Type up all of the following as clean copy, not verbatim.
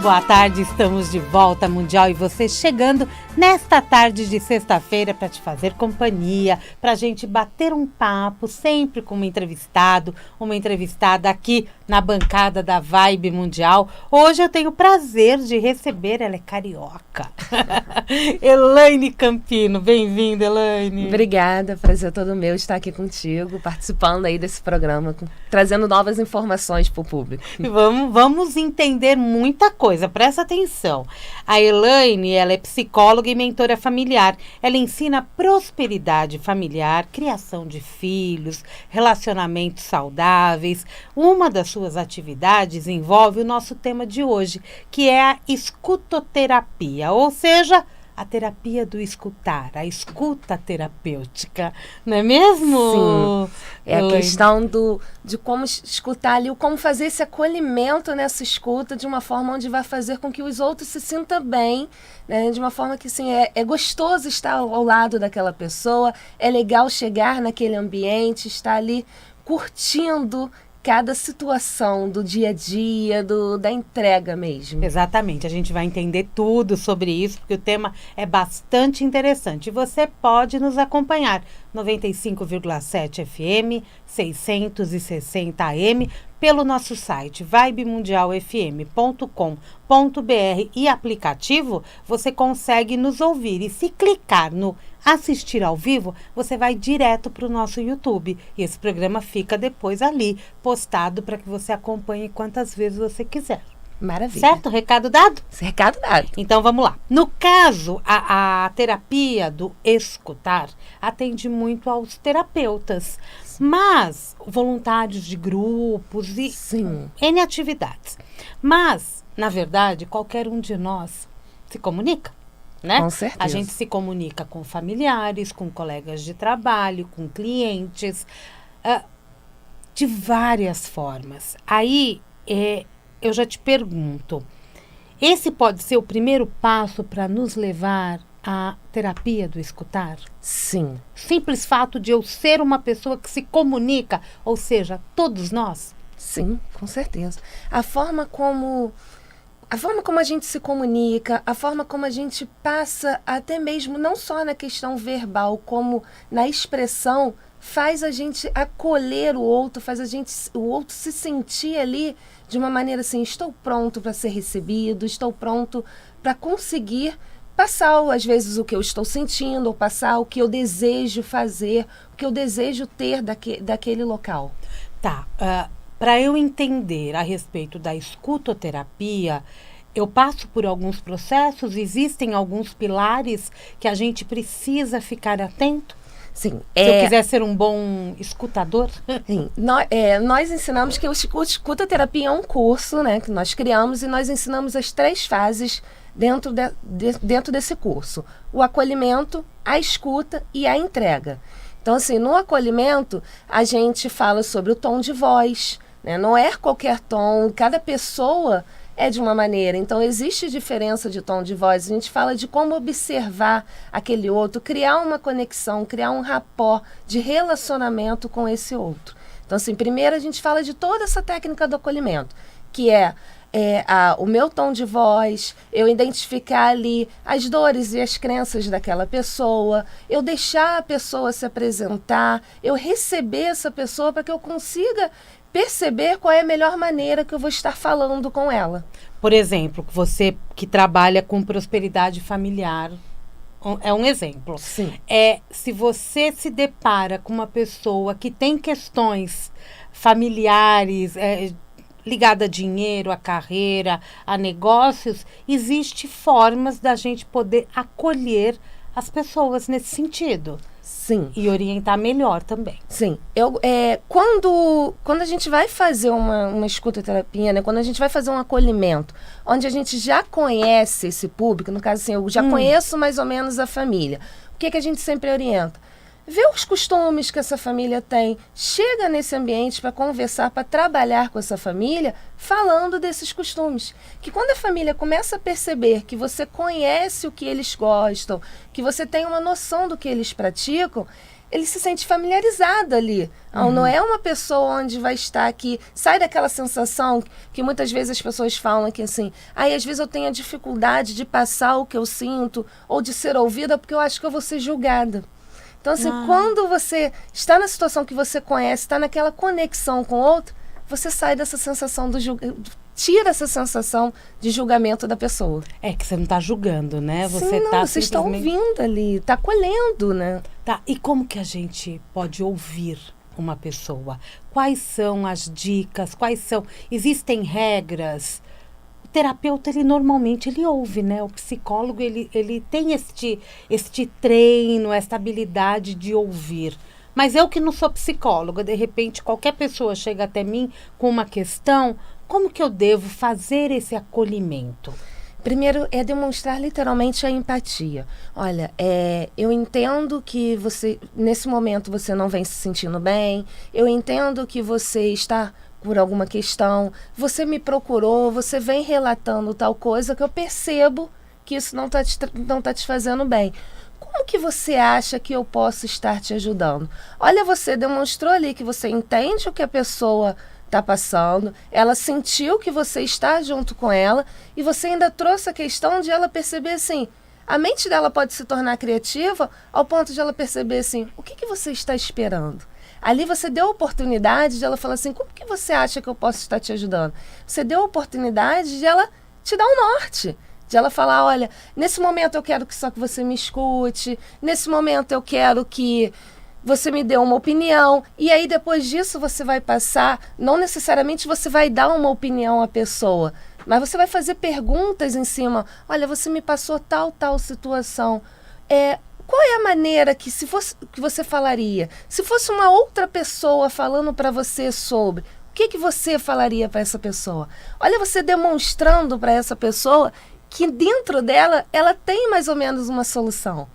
boa tarde, estamos de volta Mundial e você chegando nesta tarde de sexta-feira para te fazer companhia, para a gente bater um papo, sempre com um entrevistado, uma entrevistada aqui na bancada da Vibe Mundial. Hoje eu tenho o prazer de receber, ela é carioca, Elaine Campino. Bem-vinda, Elaine. Obrigada, prazer todo meu estar aqui contigo, participando aí desse programa, trazendo novas informações para o público. Vamos entender muita coisa, presta atenção. A Elaine, ela é psicóloga e mentora familiar. Ela ensina prosperidade familiar, criação de filhos, relacionamentos saudáveis. Uma das suas atividades envolve o nosso tema de hoje, que é a escutoterapia, ou seja, a terapia do escutar, a escuta terapêutica, não é mesmo? Sim, é a questão de como escutar ali, como fazer esse acolhimento nessa escuta de uma forma onde vai fazer com que os outros se sintam bem, né? De uma forma que assim, é gostoso estar ao lado daquela pessoa, é legal chegar naquele ambiente, estar ali curtindo cada situação do dia a dia, da entrega mesmo. Exatamente, a gente vai entender tudo sobre isso, porque o tema é bastante interessante. Você pode nos acompanhar 95,7 FM, 660 AM, pelo nosso site vibemundialfm.com.br e aplicativo, você consegue nos ouvir. E se clicar no assistir ao vivo, você vai direto para o nosso YouTube. E esse programa fica depois ali, postado, para que você acompanhe quantas vezes você quiser. Maravilha. Certo? Recado dado? Recado dado. Então vamos lá. No caso, a terapia do escutar atende muito aos terapeutas, mas voluntários de grupos e N atividades. Mas, na verdade, qualquer um de nós se comunica, né? Com certeza. A gente se comunica com familiares, com colegas de trabalho, com clientes, de várias formas. Aí, eu já te pergunto, esse pode ser o primeiro passo para nos levar à terapia do escutar? Sim. Simples fato de eu ser uma pessoa que se comunica, ou seja, todos nós? Sim, com certeza. A forma como a gente se comunica, a forma como a gente passa, até mesmo não só na questão verbal, como na expressão, faz a gente acolher o outro, faz o outro se sentir ali de uma maneira assim, estou pronto para ser recebido, estou pronto para conseguir passar, às vezes, o que eu estou sentindo, ou passar o que eu desejo fazer, o que eu desejo ter daquele local. Tá, para eu entender a respeito da escutoterapia, eu passo por alguns processos, existem alguns pilares que a gente precisa ficar atento? Sim. Se eu quiser ser um bom escutador? Sim. Nós ensinamos que o escutoterapia é um curso, né, que nós criamos, e nós ensinamos as 3 fases dentro desse curso. O acolhimento, a escuta e a entrega. Então, assim, no acolhimento, a gente fala sobre o tom de voz, né? Não é qualquer tom, cada pessoa é de uma maneira, então existe diferença de tom de voz. A gente fala de como observar aquele outro, criar uma conexão, criar um rapport de relacionamento com esse outro. Então, assim, primeiro a gente fala de toda essa técnica do acolhimento, que o meu tom de voz, eu identificar ali as dores e as crenças daquela pessoa, eu deixar a pessoa se apresentar, eu receber essa pessoa para que eu consiga perceber qual é a melhor maneira que eu vou estar falando com ela. Por exemplo, você que trabalha com prosperidade familiar, é um exemplo. Sim. Se você se depara com uma pessoa que tem questões familiares, ligada a dinheiro, a carreira, a negócios, existe formas da gente poder acolher as pessoas nesse sentido. Sim. E orientar melhor também. Sim. Quando a gente vai fazer uma escutoterapia, né, quando a gente vai fazer um acolhimento, onde a gente já conhece esse público, no caso assim, eu já conheço mais ou menos a família, o que a gente sempre orienta? Vê os costumes que essa família tem, chega nesse ambiente para conversar, para trabalhar com essa família, falando desses costumes. Que quando a família começa a perceber que você conhece o que eles gostam, que você tem uma noção do que eles praticam, ele se sente familiarizado ali. Não é uma pessoa onde vai estar aqui, sai daquela sensação que muitas vezes as pessoas falam que assim, às vezes eu tenho a dificuldade de passar o que eu sinto ou de ser ouvida porque eu acho que eu vou ser julgada. Então assim, quando você está na situação que você conhece, está naquela conexão com o outro, você sai dessa sensação tira essa sensação de julgamento da pessoa. É que você não está julgando, né? Você está ouvindo ali, está acolhendo, né? Tá, e como que a gente pode ouvir uma pessoa? Quais são as dicas? Existem regras? O terapeuta, ele normalmente ouve, né? O psicólogo, ele tem este treino, esta habilidade de ouvir. Mas eu que não sou psicóloga, de repente qualquer pessoa chega até mim com uma questão, como que eu devo fazer esse acolhimento? Primeiro é demonstrar literalmente a empatia. Olha, eu entendo que você, nesse momento, você não vem se sentindo bem, eu entendo que você está por alguma questão, você me procurou, você vem relatando tal coisa que eu percebo que isso não tá te fazendo bem. Como que você acha que eu posso estar te ajudando? Olha, você demonstrou ali que você entende o que a pessoa está passando, ela sentiu que você está junto com ela e você ainda trouxe a questão de ela perceber assim, a mente dela pode se tornar criativa ao ponto de ela perceber assim, o que você está esperando? Ali você deu a oportunidade de ela falar assim, como que você acha que eu posso estar te ajudando? Você deu a oportunidade de ela te dar um norte. De ela falar, olha, nesse momento eu quero que só que você me escute, nesse momento eu quero que você me dê uma opinião, e aí depois disso você vai passar, não necessariamente você vai dar uma opinião à pessoa, mas você vai fazer perguntas em cima, olha, você me passou tal situação, qual é a maneira que que você falaria? Se fosse uma outra pessoa falando para você sobre, o que você falaria para essa pessoa? Olha, você demonstrando para essa pessoa que dentro dela, ela tem mais ou menos uma solução.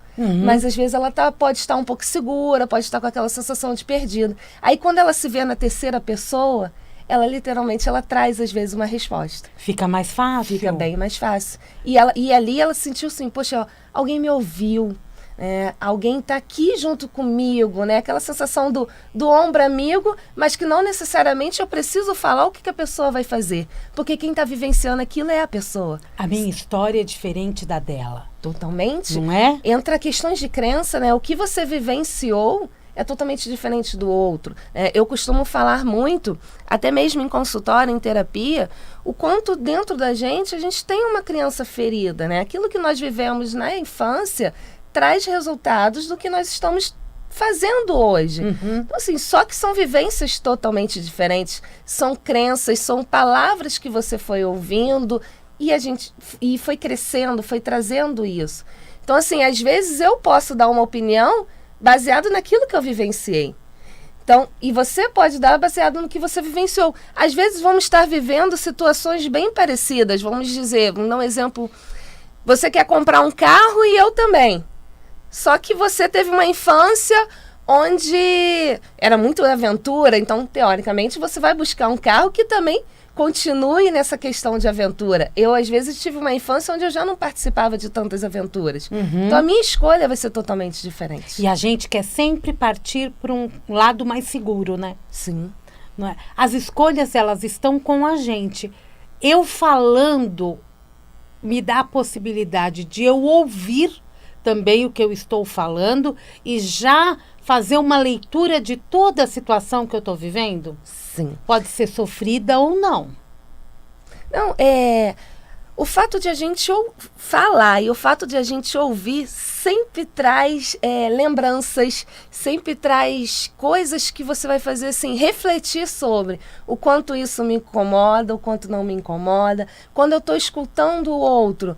Mas às vezes ela pode estar um pouco segura, pode estar com aquela sensação de perdido. Aí quando ela se vê na terceira pessoa, ela literalmente traz às vezes uma resposta. Fica mais fácil? Fica bem mais fácil. E ali ela sentiu assim, poxa, alguém me ouviu. Alguém está aqui junto comigo, né? Aquela sensação do ombro amigo, mas que não necessariamente eu preciso falar o que a pessoa vai fazer, porque quem está vivenciando aquilo é a pessoa. A minha história é diferente da dela. Totalmente. Não é? Entra questões de crença, né? O que você vivenciou é totalmente diferente do outro. Eu costumo falar muito, até mesmo em consultório, em terapia, o quanto dentro da gente a gente tem uma criança ferida, né? Aquilo que nós vivemos na infância traz resultados do que nós estamos fazendo hoje. Então, assim, só que são vivências totalmente diferentes, são crenças, são palavras que você foi ouvindo e foi crescendo, foi trazendo isso. Então, assim, às vezes eu posso dar uma opinião baseado naquilo que eu vivenciei. Então, e você pode dar baseado no que você vivenciou. Às vezes vamos estar vivendo situações bem parecidas, vamos dizer, vamos dar um exemplo, você quer comprar um carro e eu também. Só que você teve uma infância onde era muito aventura, então, teoricamente, você vai buscar um carro que também continue nessa questão de aventura. Eu, às vezes, tive uma infância onde eu já não participava de tantas aventuras. Então, a minha escolha vai ser totalmente diferente. E a gente quer sempre partir para um lado mais seguro, né? Sim. Não é? As escolhas, elas estão com a gente. Eu falando me dá a possibilidade de eu ouvir também o que eu estou falando e já fazer uma leitura de toda a situação que eu estou vivendo? Sim. Pode ser sofrida ou não. Não, o fato de a gente falar e o fato de a gente ouvir sempre traz lembranças, sempre traz coisas que você vai fazer assim, refletir sobre o quanto isso me incomoda, o quanto não me incomoda. Quando eu estou escutando o outro,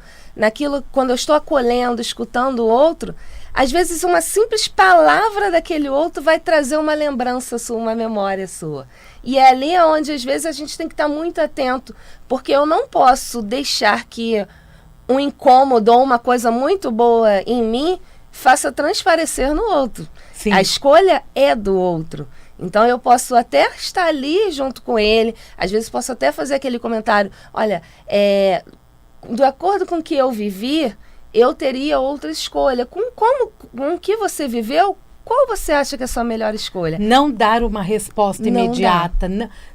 quando eu estou acolhendo, escutando o outro, às vezes uma simples palavra daquele outro vai trazer uma lembrança sua, uma memória sua. E é ali onde às vezes a gente tem que estar muito atento, porque eu não posso deixar que um incômodo ou uma coisa muito boa em mim faça transparecer no outro. Sim. A escolha é do outro. Então eu posso até estar ali junto com ele, às vezes posso até fazer aquele comentário, olha, de acordo com o que eu vivi, eu teria outra escolha. Com o que você viveu, Qual você acha que é a sua melhor escolha? Não dar uma resposta Não imediata.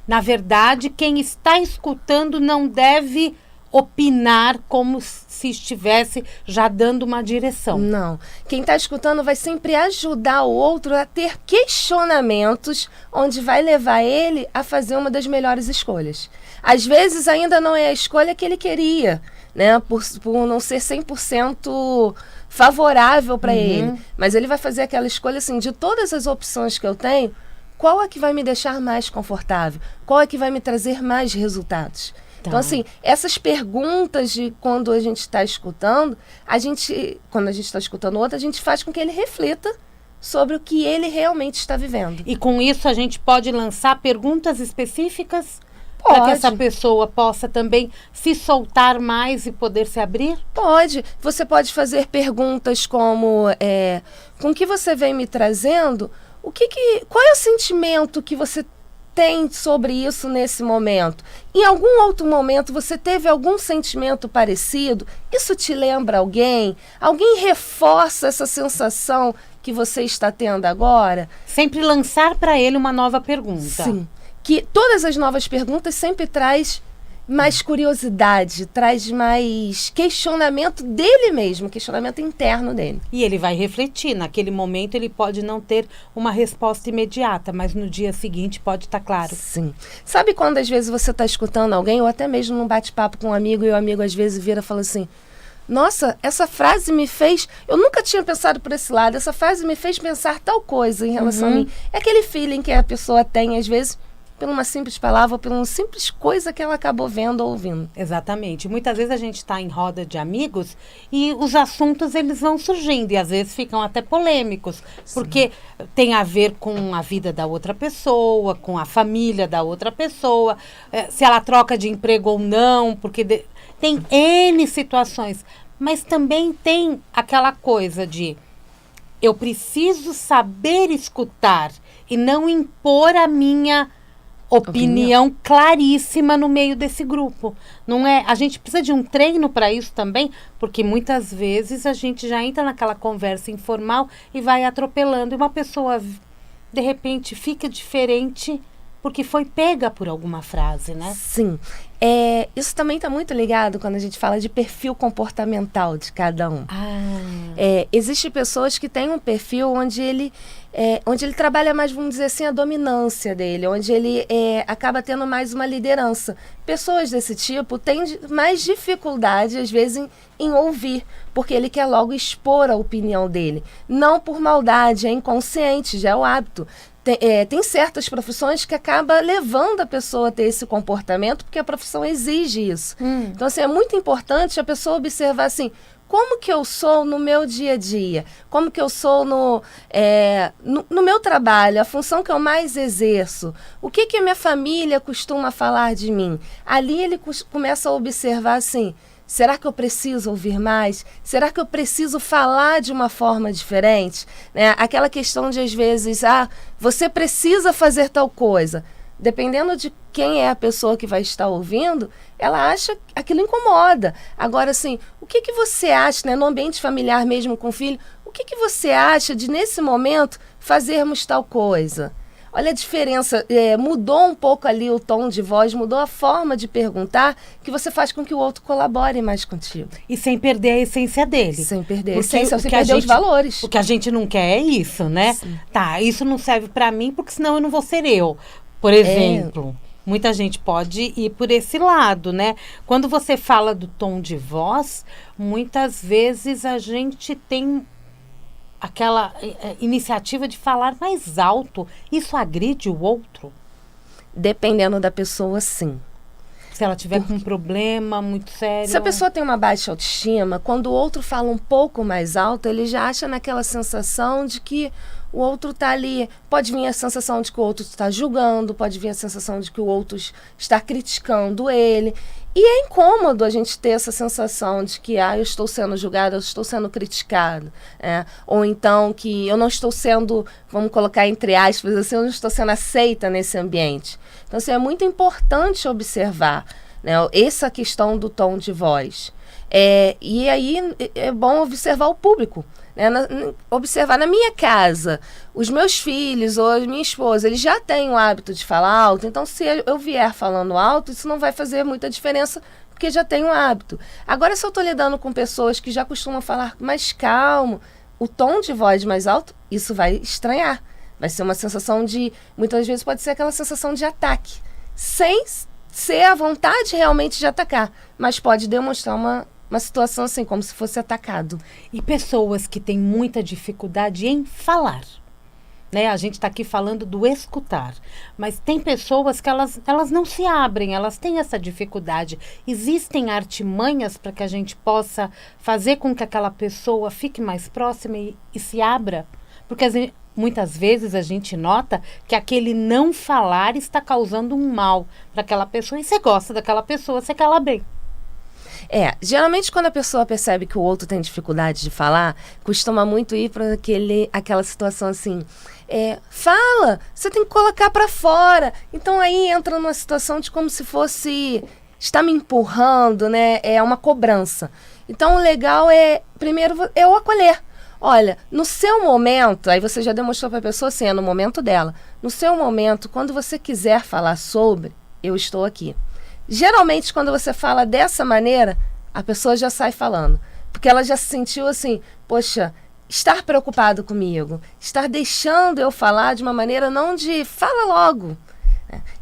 Na verdade, quem está escutando não deve opinar como se estivesse já dando uma direção. Não. Quem está escutando vai sempre ajudar o outro a ter questionamentos onde vai levar ele a fazer uma das melhores escolhas. Às vezes ainda não é a escolha que ele queria, né? Por não ser 100% favorável para ele. Mas ele vai fazer aquela escolha assim, de todas as opções que eu tenho, qual é que vai me deixar mais confortável? Qual é que vai me trazer mais resultados? Então, assim, essas perguntas de quando a gente está escutando, quando a gente está escutando o outro, a gente faz com que ele reflita sobre o que ele realmente está vivendo. E com isso a gente pode lançar perguntas específicas para que essa pessoa possa também se soltar mais e poder se abrir? Pode. Você pode fazer perguntas como, com o que você vem me trazendo, qual é o sentimento que você tem sobre isso nesse momento? Em algum outro momento você teve algum sentimento parecido? Isso te lembra alguém? Alguém reforça essa sensação que você está tendo agora? Sempre lançar para ele uma nova pergunta. Sim. Que todas as novas perguntas sempre traz mais curiosidade, traz mais questionamento dele mesmo, questionamento interno dele. E ele vai refletir. Naquele momento ele pode não ter uma resposta imediata, mas no dia seguinte pode estar claro. Sim. Sabe quando às vezes você está escutando alguém, ou até mesmo num bate-papo com um amigo, e o amigo às vezes vira e fala assim: nossa, essa frase me fez... Eu nunca tinha pensado por esse lado. Essa frase me fez pensar tal coisa em relação a mim. É aquele feeling que a pessoa tem, às vezes, por uma simples palavra, ou por uma simples coisa que ela acabou vendo ou ouvindo. Exatamente. Muitas vezes a gente está em roda de amigos e os assuntos eles vão surgindo e às vezes ficam até polêmicos, porque tem a ver com a vida da outra pessoa, com a família da outra pessoa, se ela troca de emprego ou não, porque tem N situações. Mas também tem aquela coisa de eu preciso saber escutar e não impor a minha opinião claríssima no meio desse grupo. Não é? A gente precisa de um treino para isso também, porque muitas vezes a gente já entra naquela conversa informal e vai atropelando. E uma pessoa, de repente, fica diferente porque foi pega por alguma frase, né? Sim. Isso também está muito ligado quando a gente fala de perfil comportamental de cada um. Existem pessoas que têm um perfil onde ele trabalha mais, vamos dizer assim, a dominância dele, onde ele acaba tendo mais uma liderança. Pessoas desse tipo têm mais dificuldade, às vezes, em ouvir, porque ele quer logo expor a opinião dele. Não por maldade, é inconsciente, já é o hábito. Tem certas profissões que acaba levando a pessoa a ter esse comportamento, porque a profissão exige isso. Então, assim, é muito importante a pessoa observar, assim, como que eu sou no meu dia a dia, como que eu sou no meu trabalho, a função que eu mais exerço, o que a minha família costuma falar de mim. Ali ele começa a observar, assim, será que eu preciso ouvir mais? Será que eu preciso falar de uma forma diferente? Né? Aquela questão de, às vezes, você precisa fazer tal coisa. Dependendo de quem é a pessoa que vai estar ouvindo, ela acha que aquilo incomoda. Agora, assim, o que você acha, né, no ambiente familiar mesmo com o filho, o que você acha de, nesse momento, fazermos tal coisa? Olha a diferença, mudou um pouco ali o tom de voz, mudou a forma de perguntar, que você faz com que o outro colabore mais contigo. E sem perder a essência dele. Sem perder a essência, sem perder os valores. O que a gente não quer é isso, né? Sim. Tá, isso não serve para mim, porque senão eu não vou ser eu. Por exemplo, muita gente pode ir por esse lado, né? Quando você fala do tom de voz, muitas vezes a gente tem aquela iniciativa de falar mais alto. Isso agride o outro? Dependendo da pessoa, sim. Se ela tiver com um problema muito sério. Se a pessoa tem uma baixa autoestima, quando o outro fala um pouco mais alto, ele já acha naquela sensação de que o outro está ali. Pode vir a sensação de que o outro está julgando, pode vir a sensação de que o outro está criticando ele. E é incômodo a gente ter essa sensação de que eu estou sendo julgado, eu estou sendo criticado. Ou então que eu não estou sendo, vamos colocar entre aspas, assim, eu não estou sendo aceita nesse ambiente. Então, assim, é muito importante observar, né, essa questão do tom de voz. E aí é bom observar o público. né? Observar na minha casa, os meus filhos ou a minha esposa, eles já têm o hábito de falar alto, então se eu vier falando alto, isso não vai fazer muita diferença, porque já tem um hábito. Agora, se eu estou lidando com pessoas que já costumam falar mais calmo, o tom de voz mais alto, isso vai estranhar. Vai ser uma sensação de, muitas vezes pode ser aquela sensação de ataque, sem ser a vontade realmente de atacar, mas pode demonstrar uma situação assim, como se fosse atacado. E pessoas que têm muita dificuldade em falar, né? A gente está aqui falando do escutar, mas tem pessoas que elas não se abrem, elas têm essa dificuldade. Existem artimanhas para que a gente possa fazer com que aquela pessoa fique mais próxima e se abra? Porque muitas vezes a gente nota que aquele não falar está causando um mal para aquela pessoa e você gosta daquela pessoa, você quer ela bem. Geralmente quando a pessoa percebe que o outro tem dificuldade de falar, costuma muito ir para aquela situação assim, fala, você tem que colocar para fora. Então aí entra numa situação de como se fosse, está me empurrando, né? É uma cobrança. Então o legal primeiro, é o acolher. Olha, no seu momento, aí você já demonstrou para a pessoa assim, no momento dela, no seu momento, quando você quiser falar sobre, eu estou aqui. Geralmente, quando você fala dessa maneira, a pessoa já sai falando. Porque ela já se sentiu assim, poxa, estar preocupado comigo, estar deixando eu falar de uma maneira não de fala logo.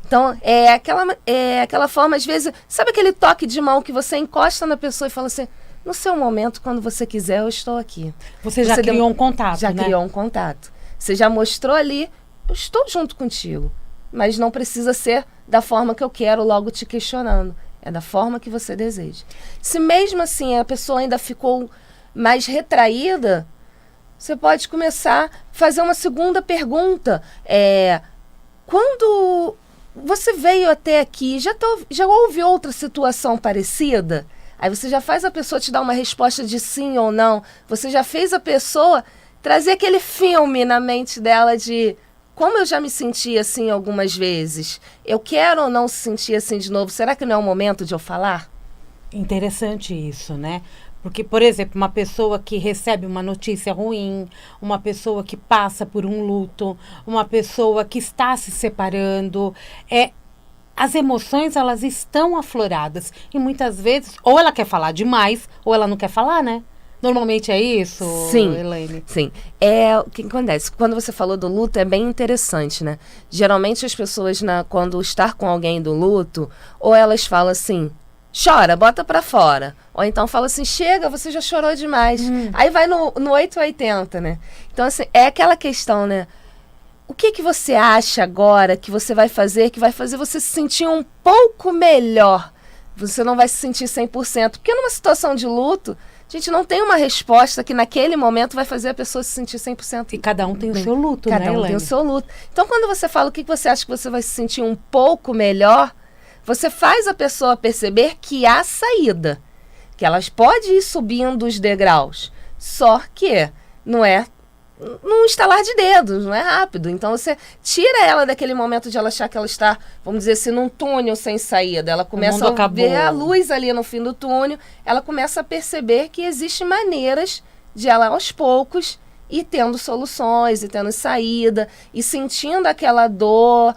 Então, é aquela forma, às vezes, sabe aquele toque de mão que você encosta na pessoa e fala assim, no seu momento, quando você quiser, eu estou aqui. Você já criou um contato, já né? criou um contato. Você já mostrou ali, eu estou junto contigo. Mas não precisa ser da forma que eu quero, logo te questionando. É da forma que você deseja. Se mesmo assim a pessoa ainda ficou mais retraída, você pode começar a fazer uma segunda pergunta. Quando você veio até aqui, já houve outra situação parecida? Aí você já faz a pessoa te dar uma resposta de sim ou não. Você já fez a pessoa trazer aquele filme na mente dela de como eu já me senti assim algumas vezes. Eu quero ou não se sentir assim de novo? Será que não é o momento de eu falar? Interessante isso, né? Porque, por exemplo, uma pessoa que recebe uma notícia ruim, uma pessoa que passa por um luto, uma pessoa que está se separando, as emoções, elas estão afloradas. E muitas vezes, ou ela quer falar demais, ou ela não quer falar, né? Normalmente é isso, sim, Elaine? Sim. O que acontece? Quando você falou do luto, é bem interessante, né? Geralmente as pessoas, quando estar com alguém do luto, ou elas falam assim, chora, bota pra fora. Ou então fala assim, chega, você já chorou demais. Aí vai no 880, né? Então, assim, é aquela questão, né? O que você acha agora que você vai fazer, que vai fazer você se sentir um pouco melhor? Você não vai se sentir 100%. Porque numa situação de luto, a gente não tem uma resposta que naquele momento vai fazer a pessoa se sentir 100%. E cada um tem o seu luto, né, Cada um Elaine? tem o seu luto. Então, quando você fala o que você acha que você vai se sentir um pouco melhor, você faz a pessoa perceber que há saída. Que elas podem ir subindo os degraus. Só que não é num estalar de dedos, não é rápido. Então você tira ela daquele momento de ela achar que ela está, vamos dizer assim, num túnel sem saída. Ela começa a ver a luz ali no fim do túnel, ela começa a perceber que existem maneiras de ela, aos poucos, ir tendo soluções, e tendo saída, e sentindo aquela dor,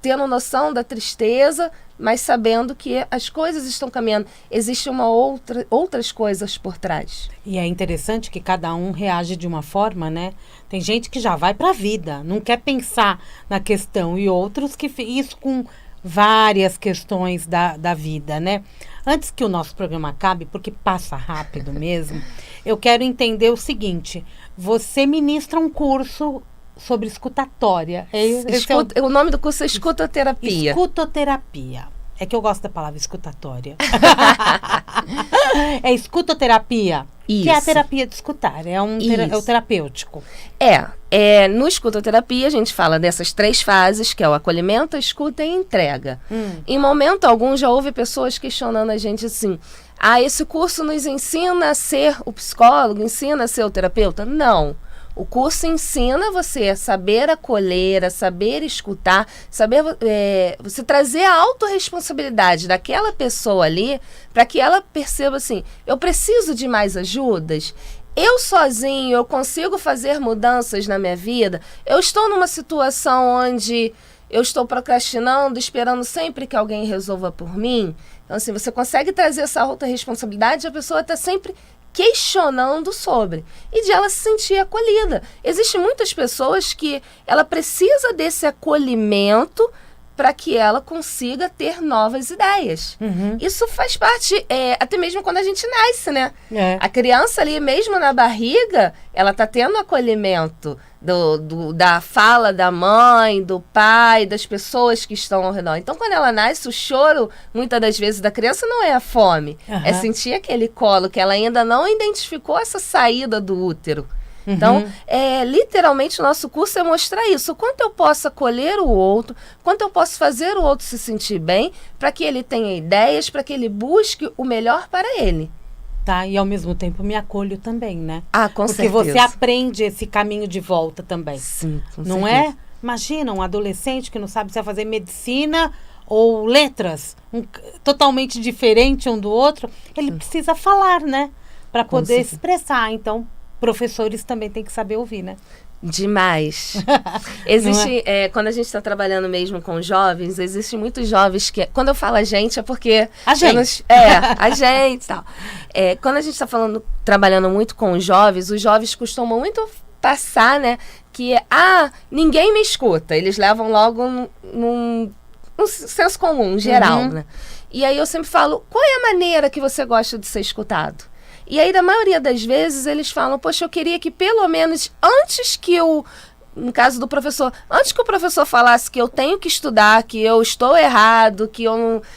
tendo noção da tristeza, mas sabendo que as coisas estão caminhando. Existem outras coisas por trás. E é interessante que cada um reage de uma forma, né? Tem gente que já vai para a vida, não quer pensar na questão, e outros que isso com várias questões da vida, né? Antes que o nosso programa acabe, porque passa rápido mesmo, eu quero entender o seguinte, você ministra um curso sobre escutatória. O nome do curso é escutoterapia. Escutoterapia. É que eu gosto da palavra escutatória. É escutoterapia. Isso. Que é a terapia de escutar. É o terapêutico. No escutoterapia a gente fala dessas 3 fases, que é o acolhimento, a escuta e a entrega. Em momento algum já houve pessoas questionando a gente assim, esse curso nos ensina a ser o psicólogo, ensina a ser o terapeuta? Não. O curso ensina você a saber acolher, a saber escutar, saber você trazer a autorresponsabilidade daquela pessoa ali para que ela perceba assim, eu preciso de mais ajudas, eu sozinho, eu consigo fazer mudanças na minha vida? Eu estou numa situação onde eu estou procrastinando, esperando sempre que alguém resolva por mim? Então, assim, você consegue trazer essa autorresponsabilidade, a pessoa está sempre questionando sobre, e de ela se sentir acolhida. Existem muitas pessoas que ela precisa desse acolhimento para que ela consiga ter novas ideias. Isso faz parte, até mesmo quando a gente nasce, né? A criança ali, mesmo na barriga, ela está tendo acolhimento da fala da mãe, do pai, das pessoas que estão ao redor. Então, quando ela nasce, o choro, muitas das vezes, da criança não é a fome. É sentir aquele colo, que ela ainda não identificou essa saída do útero. Então, literalmente, o nosso curso é mostrar isso. O quanto eu posso acolher o outro, quanto eu posso fazer o outro se sentir bem, para que ele tenha ideias, para que ele busque o melhor para ele. Tá, e ao mesmo tempo me acolho também, né? Com Porque certeza. você aprende esse caminho de volta também. Sim, com não certeza. é? Imagina um adolescente que não sabe se vai fazer medicina ou letras, totalmente diferente um do outro. Ele precisa falar, né? Para poder expressar. Então, professores também têm que saber ouvir, né? Demais. Existe, quando a gente está trabalhando mesmo com jovens, existem muitos jovens que, quando eu falo a gente, é porque... A gente. A gente e tal. Quando a gente está trabalhando muito com os jovens costumam muito passar, né, que ninguém me escuta. Eles levam logo num senso comum, geral, né? E aí eu sempre falo, qual é a maneira que você gosta de ser escutado? E aí, da maioria das vezes, eles falam, poxa, eu queria que pelo menos antes que no caso do professor, antes que o professor falasse que eu tenho que estudar, que eu estou errado, que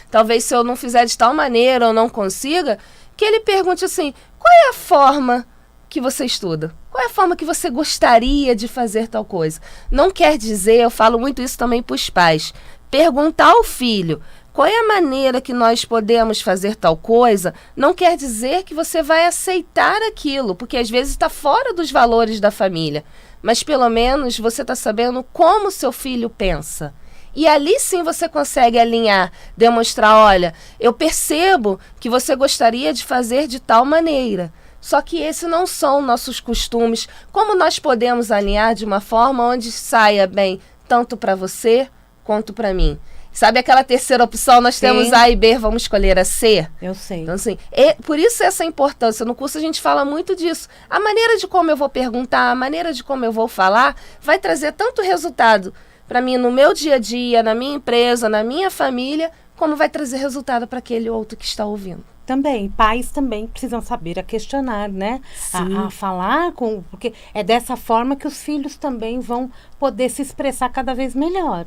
talvez se eu não fizer de tal maneira eu não consiga, que ele pergunte assim, qual é a forma que você estuda? Qual é a forma que você gostaria de fazer tal coisa? Não quer dizer, eu falo muito isso também para os pais, perguntar ao filho, qual é a maneira que nós podemos fazer tal coisa, não quer dizer que você vai aceitar aquilo, porque às vezes está fora dos valores da família. Mas pelo menos você está sabendo como seu filho pensa. E ali sim você consegue alinhar, demonstrar, olha, eu percebo que você gostaria de fazer de tal maneira. Só que esses não são nossos costumes. Como nós podemos alinhar de uma forma onde saia bem tanto para você quanto para mim? Sabe aquela terceira opção? Nós temos A e B, vamos escolher a C? Eu sei. Então, assim, por isso essa importância. No curso a gente fala muito disso. A maneira de como eu vou perguntar, a maneira de como eu vou falar, vai trazer tanto resultado para mim no meu dia a dia, na minha empresa, na minha família, como vai trazer resultado para aquele outro que está ouvindo. Também, pais também precisam saber a questionar, né? A falar, porque é dessa forma que os filhos também vão poder se expressar cada vez melhor.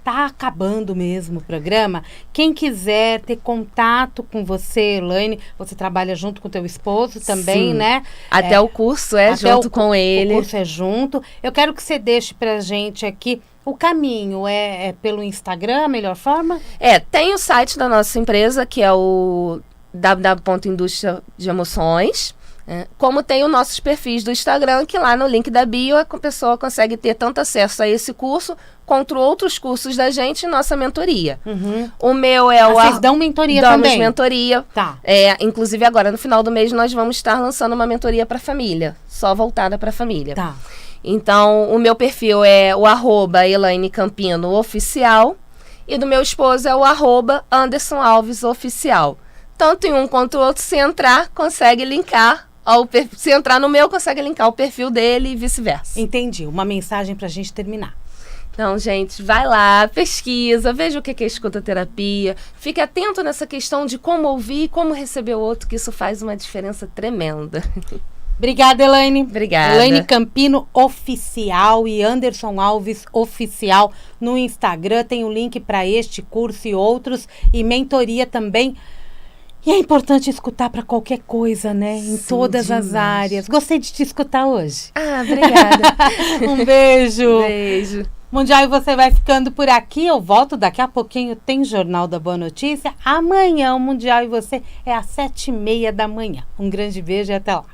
Tá acabando mesmo o programa. Quem quiser ter contato com você, Elaine, você trabalha junto com o teu esposo também, né? Até o curso junto com ele. O curso é junto. Eu quero que você deixe pra gente aqui o caminho. É pelo Instagram, a melhor forma? Tem o site da nossa empresa, que é o www.indústria de emoções, como tem os nossos perfis do Instagram, que lá no link da bio a pessoa consegue ter tanto acesso a esse curso quanto outros cursos da gente e nossa mentoria. O meu Vocês dão mentoria damos também? Damos mentoria. Tá. Inclusive agora no final do mês nós vamos estar lançando uma mentoria para família, só voltada para família. Tá. Então o meu perfil é o @ElaineCampinoOficial e do meu esposo é o @AndersonAlvesOficial. Tanto em um quanto o outro, se entrar, consegue linkar. Se entrar no meu, consegue linkar o perfil dele e vice-versa. Entendi. Uma mensagem pra gente terminar. Então, gente, vai lá, pesquisa, veja o que é escuta-terapia. Fique atento nessa questão de como ouvir e como receber o outro, que isso faz uma diferença tremenda. Obrigada, Elaine. Obrigada. Elaine Campino Oficial e Anderson Alves Oficial no Instagram. Tem o link para este curso e outros. E mentoria também. E é importante escutar para qualquer coisa, né? Em todas as áreas. Gostei de te escutar hoje. Obrigada. Um beijo. Beijo. Mundial, e você vai ficando por aqui. Eu volto daqui a pouquinho. Tem Jornal da Boa Notícia. Amanhã o Mundial e você é às 7h30 da manhã. Um grande beijo e até lá.